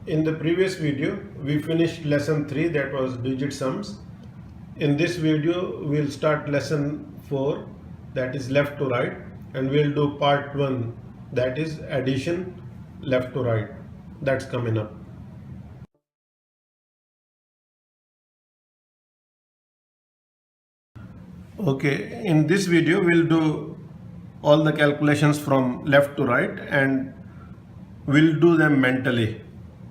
In the previous video, we finished lesson 3, that was digit sums. In this video, we'll start lesson 4, that is left to right, and we'll do part 1, that is addition left to right. That's coming up. Okay, in this video, we'll do all the calculations from left to right and we'll do them mentally.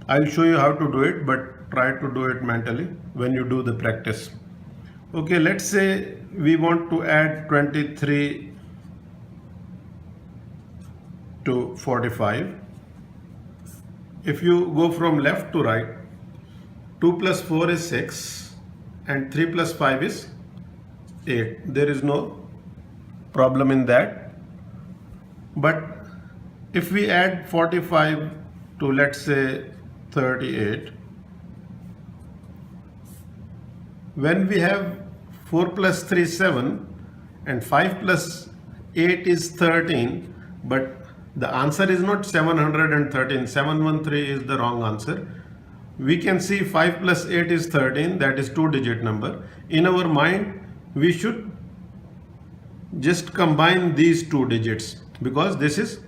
I'll show you how to do it, but try to do it mentally when you do the practice. Okay, let's say we want to add 23 to 45. If you go from left to right, 2 plus 4 is 6 and 3 plus 5 is 8. There is no problem in that. But if we add 45 to, let's say, 38, when we have 4 plus 3 is 7 and 5 plus 8 is 13, but the answer is not 713, 713 is the wrong answer. We can see 5 plus 8 is 13, that is 2-digit number. In our mind, we should just combine these 2 digits because this is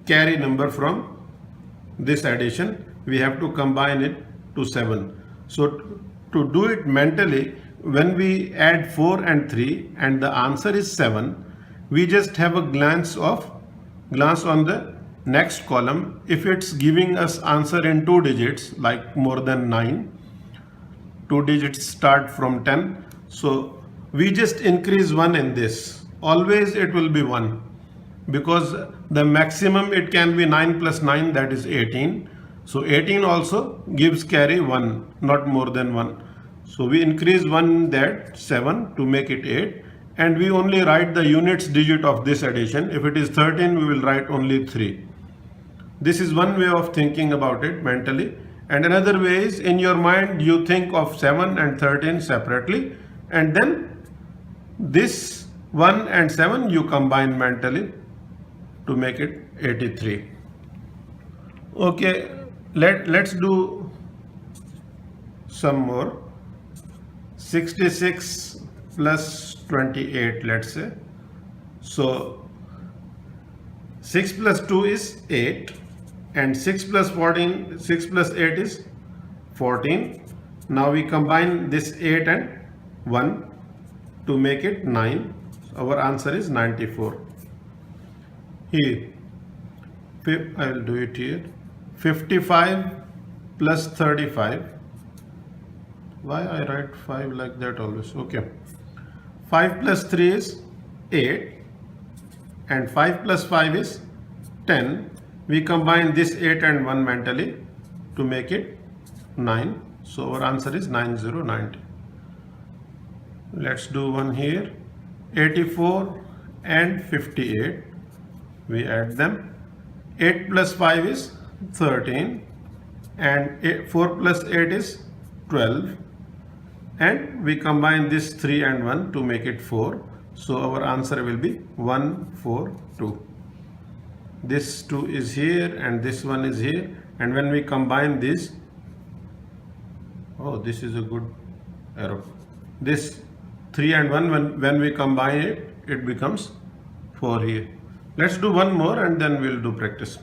carry number from this addition. We have to combine it to 7. So to do it mentally, when we add 4 and 3 and the answer is 7, we just have a glance on the next column. If it's giving us answer in 2 digits, like more than 9, 2 digits start from 10, so we just increase 1 in this. Always it will be 1 because the maximum it can be 9 plus 9, that is 18. So 18 also gives carry 1, not more than 1. So we increase 1 that 7 to make it 8, and we only write the units digit of this addition. If it is 13, we will write only 3. This is one way of thinking about it mentally. And another way is, in your mind you think of 7 and 13 separately, and then this 1 and 7 you combine mentally to make it 83. Okay, let's do some more. 66 plus 28, let's say. So 6 plus 2 is 8 and 6 plus 8 is 14. Now we combine this 8 and 1 to make it 9. Our answer is 94. Here, I will do it here. 55 plus 35. Why I write 5 like that always? Okay. 5 plus 3 is 8 and 5 plus 5 is 10. We combine this 8 and 1 mentally to make it 9. So our answer is 9090. Let's do one here. 84 and 58. We add them. 8 plus 5 is 13 and 4 plus 8 is 12. And we combine this 3 and 1 to make it 4. So our answer will be 142. This 2 is here and this 1 is here. And when we combine this, oh, this is a good arrow. This 3 and 1, when we combine it, it becomes 4 here. Let's do one more and then we'll do practice.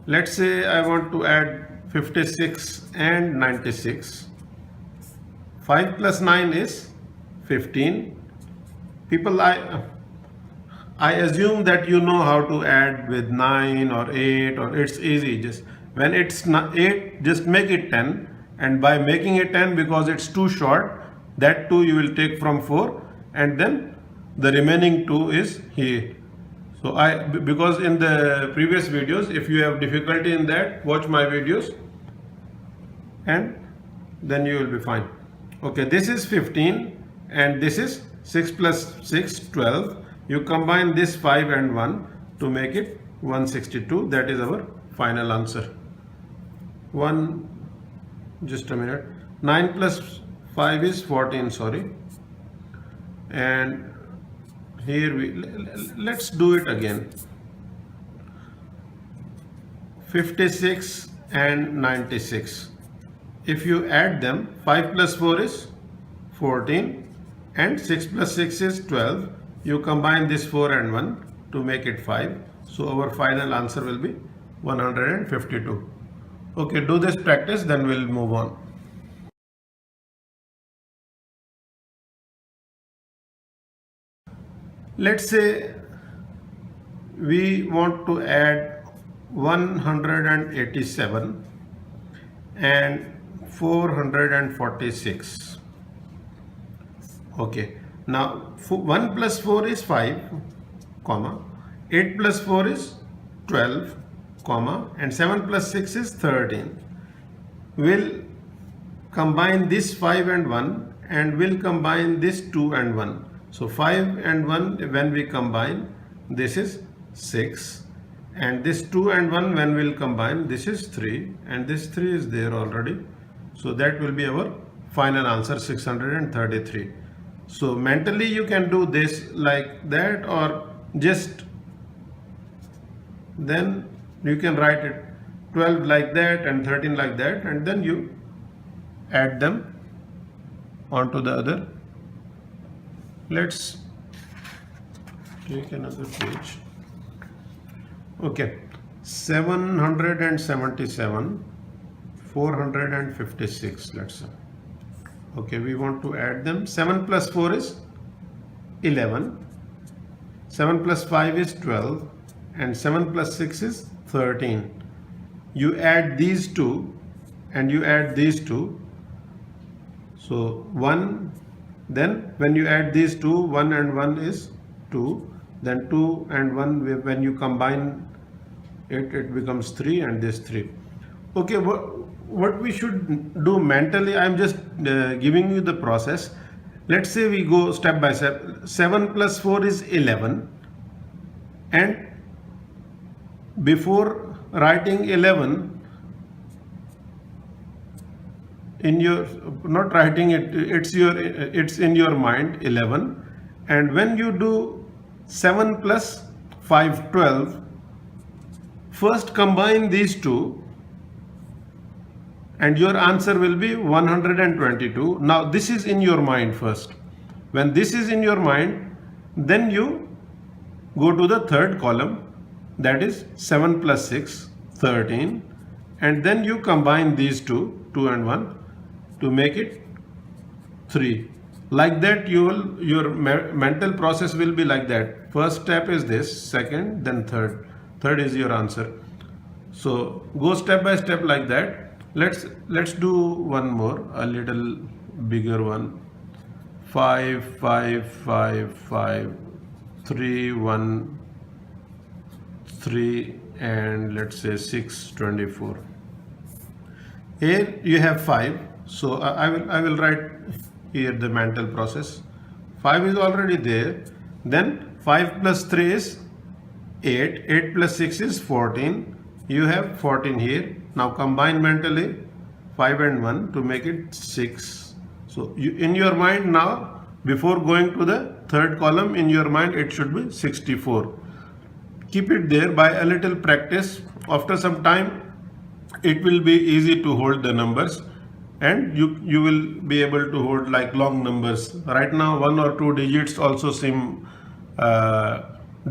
Let's say I want to add 56 and 96. 5 plus 9 is 15. People, I assume that you know how to add with 9 or 8, or it's easy. Just when it's 8, just make it 10. And by making it 10, because it's too short, that 2 you will take from 4, and then the remaining 2 is here. So because in the previous videos, if you have difficulty in that, watch my videos and then you will be fine. Okay, this is 15 and this is 6 plus 6, 12. You combine this 5 and 1 to make it 162. That is our final answer. Just a minute. 9 plus 5 is 14, sorry. And here let's do it again. 56 and 96. If you add them, 5 plus 4 is 14 and 6 plus 6 is 12. You combine this 4 and 1 to make it 5. So our final answer will be 152. Okay, do this practice, then we'll move on. Let's say we want to add 187 and 446. Okay, now 1 plus 4 is 5, comma, 8 plus 4 is 12, comma, and 7 plus 6 is 13. We'll combine this 5 and 1 and we'll combine this 2 and 1. So 5 and 1 when we combine, this is 6, and this 2 and 1 when we'll combine, this is 3, and this 3 is there already. So that will be our final answer, 633. So mentally you can do this like that, or just then you can write it 12 like that and 13 like that, and then you add them onto the other. Let's take another page. Okay, 777, 456, let's say. Okay, we want to add them. 7 plus 4 is 11, 7 plus 5 is 12, and 7 plus 6 is 13. You add these two and you add these two. So 1, then when you add these two, 1 and 1 is 2, then 2 and 1, when you combine it becomes 3, and this 3. Okay, what we should do mentally, I am just giving you the process. Let's say we go step by step. 7 plus 4 is 11, and before writing 11 in your, not writing it, it's in your mind 11, and when you do 7 plus 5, 12, first combine these two and your answer will be 122. Now this is in your mind first. When this is in your mind, then you go to the third column, that is 7 plus 6, 13, and then you combine these two, 2 and 1, to make it 3. Like that your mental process will be like that. First step is this, second, then third. Third is your answer. So go step by step like that. Let's do one more, a little bigger one. 5, 5, 5, 5, 3, 1, 3, and let's say 6, 24. Here you have 5. So I will write here the mental process. 5 is already there. Then 5 plus 3 is 8. 8 plus 6 is 14. You have 14 here. Now combine mentally 5 and 1 to make it 6. So in your mind now, before going to the third column, in your mind it should be 64. Keep it there. By a little practice, after some time it will be easy to hold the numbers, and you will be able to hold like long numbers. Right now 1 or 2 digits also seem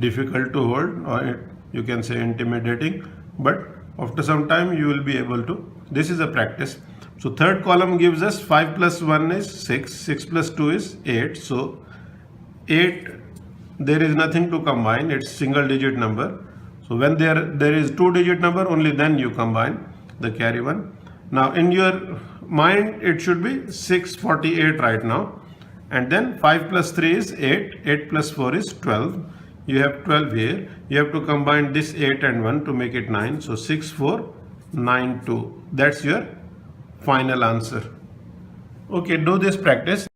difficult to hold, or you can say intimidating, but after some time you will be able to. This is a practice. So third column gives us 5 plus 1 is 6, 6 plus 2 is 8. So 8, there is nothing to combine, it's single digit number. So when there is 2 digit number, only then you combine the carry one. Now in your mind it should be 648 right now, and then 5 plus 3 is 8, 8 plus 4 is 12. You have 12 here. You have to combine this 8 and 1 to make it 9. So 6492. That's your final answer. Okay, do this practice.